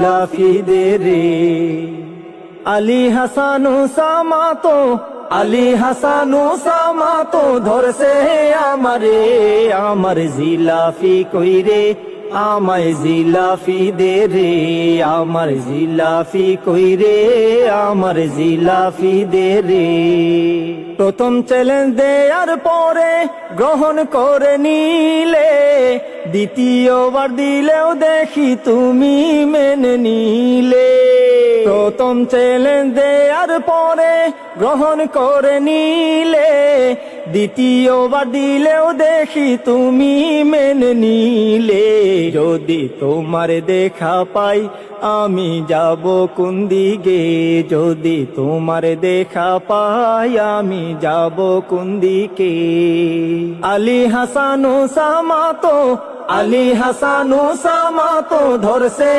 জিলাফি দে রে। আলী হাসান ওসামা তো, আলী হাসান ওসামা তো ধরছে আমারে, আমার জিলাফি কই রে, আমায় জিলাফি দে রে, আমার জিলাফি কই রে, আমার জিলাফি দে রে। প্রথম চ্যালেঞ্জ দেয়ার পরে গ্রহণ করে নিলে, দ্বিতীয়বার দিলেও দেখি তুমি মেনে নিলে। প্রথম চ্যালেঞ্জ দেয়ার পরে গ্রহণ করে নিলে, দ্বিতীয়বার দিলেও দেখি তুমি মেনে নিলে। যদি তোমার দেখা পাই আমি যাব কোন দিকে, যদি তোমার দেখা পাই আমি যাব কোন দিকে। আলী হাসান ওসামা তো, আলী হাসান ওসামা তো ধরছে